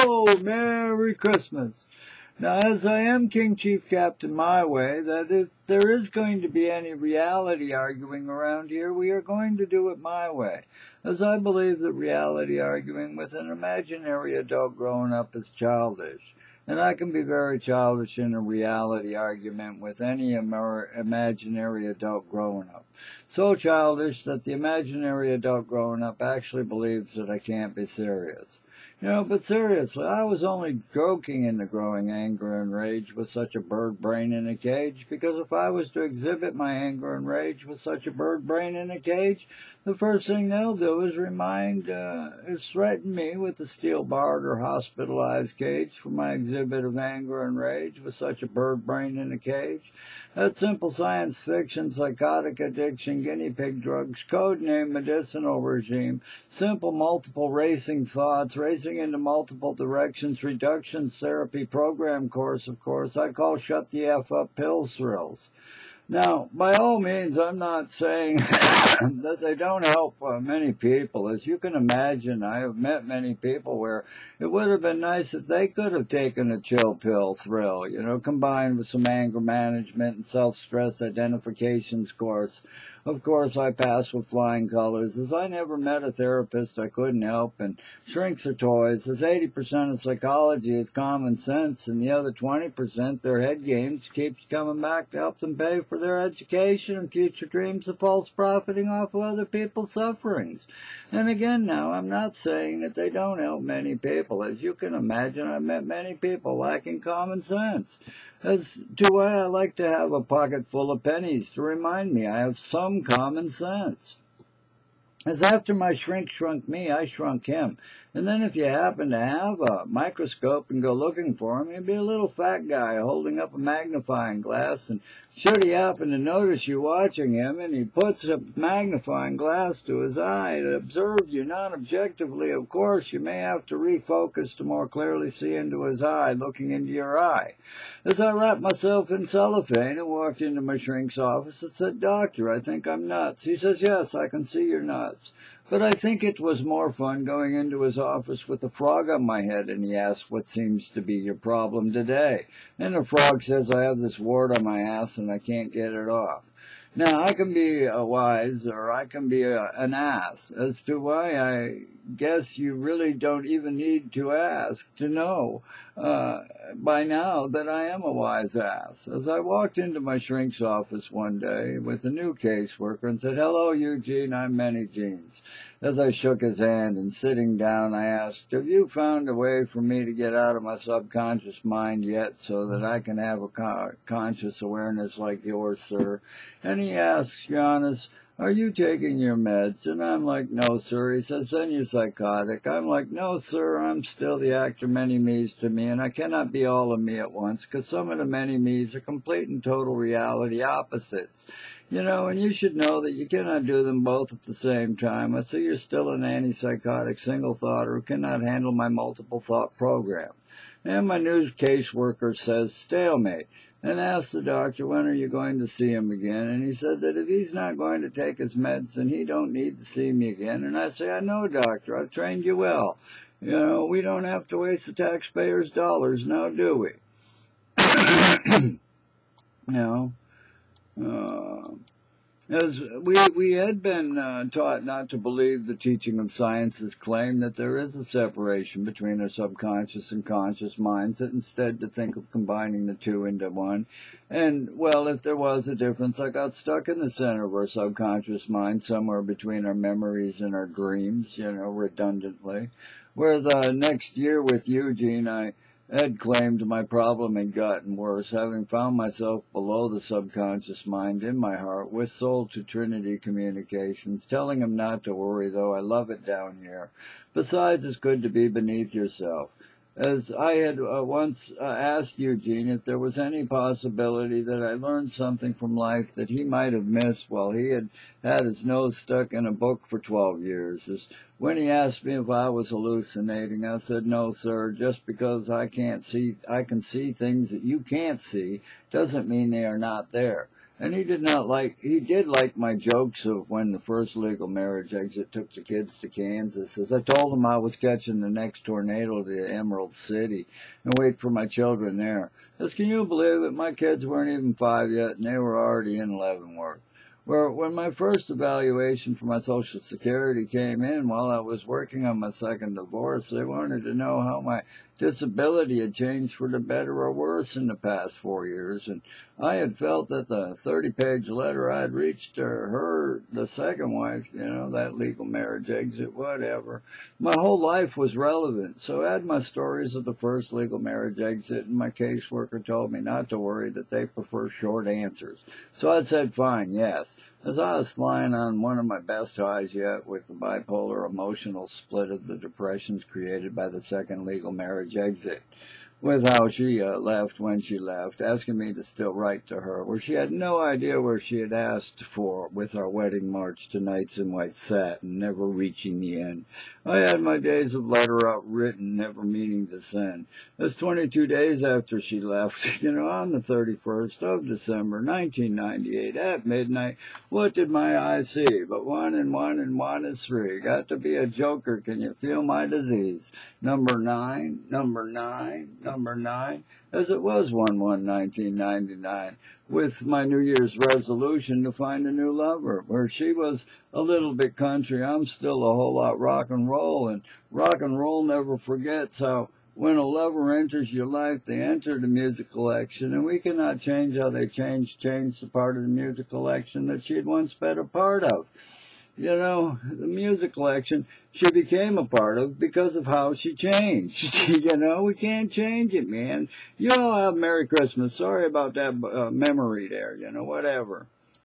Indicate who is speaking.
Speaker 1: ho! Merry Christmas! Now, as I am King Chief Captain my way, that if there is going to be any reality arguing around here, we are going to do it my way, as I believe that reality arguing with an imaginary adult growing up is childish. And I can be very childish in a reality argument with any imaginary adult growing up. So childish that the imaginary adult growing up actually believes that I can't be serious. But seriously, I was only joking into growing anger and rage with such a bird brain in a cage, because if I was to exhibit my anger and rage with such a bird brain in a cage, the first thing they'll do is threaten me with a steel-barred or hospitalized cage for my exhibit of anger and rage with such a bird brain in a cage. That's simple science fiction, psychotic addiction, guinea pig drugs, codename medicinal regime, simple multiple racing thoughts, racing into multiple directions, reductions therapy program course, of course, I call shut the F up pill thrills. Now, by all means, I'm not saying that they don't help many people. As you can imagine, I have met many people where it would have been nice if they could have taken a chill pill thrill, combined with some anger management and self-stress identifications course. Of course, I passed with flying colors, as I never met a therapist I couldn't help, and shrinks are toys, as 80% of psychology is common sense, and the other 20%, their head games, keeps coming back to help them pay for their education and future dreams of false profiting off of other people's sufferings. And again now, I'm not saying that they don't help many people. As you can imagine, I've met many people lacking common sense. As to why I like to have a pocket full of pennies to remind me I have some common sense. As after my shrink shrunk me, I shrunk him. And then if you happen to have a microscope and go looking for him, he'd be a little fat guy holding up a magnifying glass, and should he happen to notice you watching him, and he puts a magnifying glass to his eye to observe you non-objectively, of course, you may have to refocus to more clearly see into his eye, looking into your eye. As I wrapped myself in cellophane and walked into my shrink's office, I said, "Doctor, I think I'm nuts." He says, "Yes, I can see you're nuts." But I think it was more fun going into his office with a frog on my head, and he asked, "What seems to be your problem today?" And the frog says, "I have this wart on my ass and I can't get it off." Now, I can be wise, or I can be an ass, as to why I guess you really don't even need to ask to know by now that I am a wise ass. As I walked into my shrink's office one day with a new caseworker and said, "Hello, Eugene, I'm Many Jeans." As I shook his hand and sitting down, I asked, "Have you found a way for me to get out of my subconscious mind yet so that I can have a conscious awareness like yours, sir?" And he asks, "Giannis, are you taking your meds?" And I'm like, "No, sir." He says, "Then you're psychotic." I'm like, "No, sir, I'm still the actor many me's to me, and I cannot be all of me at once, because some of the many me's are complete and total reality opposites. And you should know that you cannot do them both at the same time. I say you're still an antipsychotic single thoughter who cannot handle my multiple thought program." And my new caseworker says, "Stalemate," and asks the doctor, "When are you going to see him again?" And he said that if he's not going to take his meds, then he don't need to see me again. And I say, "I know, doctor, I've trained you well. We don't have to waste the taxpayers' dollars, now do we?" As we had been taught not to believe the teaching of science's claim that there is a separation between our subconscious and conscious minds, that instead to think of combining the two into one. And, well, if there was a difference, I got stuck in the center of our subconscious mind, somewhere between our memories and our dreams, redundantly. Where the next year with Eugene, I had claimed my problem had gotten worse, having found myself below the subconscious mind in my heart with Soul to Trinity communications, telling him not to worry, though I love it down here. Besides, it's good to be beneath yourself. As I had once asked Eugene if there was any possibility that I learned something from life that he might have missed while he had had his nose stuck in a book for 12 years. As when he asked me if I was hallucinating, I said, "No, sir, just because I can see things that you can't see doesn't mean they are not there. And he did like my jokes of when the first legal marriage exit took the kids to Kansas. As I told him I was catching the next tornado to Emerald City and wait for my children there. Because can you believe it? My kids weren't even 5 yet and they were already in Leavenworth. Where when my first evaluation for my Social Security came in while I was working on my second divorce, they wanted to know how my disability had changed for the better or worse in the past 4 years, and I had felt that the 30-page letter I'd reached her, the second wife, that legal marriage exit, whatever, my whole life was relevant. So I had my stories of the first legal marriage exit, and my caseworker told me not to worry, that they prefer short answers. So I said, fine, yes. As I was flying on one of my best highs yet with the bipolar emotional split of the depressions created by the second legal marriage exit, with how she left when she left, asking me to still write to her, where she had no idea where she had asked for with our wedding march to Nights in White Satin, never reaching the end. I had my days of letter out written, never meaning to send. That's 22 days after she left, on the 31st of December, 1998, at midnight. What did my eyes see? But 1 and 1 and 1 is 3. Got to be a joker, can you feel my disease? Number 9, number 9, number 9, as it was 1/1/1999, with my New Year's resolution to find a new lover. Where she was a little bit country, I'm still a whole lot rock and roll never forgets how when a lover enters your life, they enter the music collection, and we cannot change how they changed the part of the music collection that she had once been a part of. The music collection she became a part of because of how she changed. We can't change it, man. You all have Merry Christmas. Sorry about that memory there, whatever.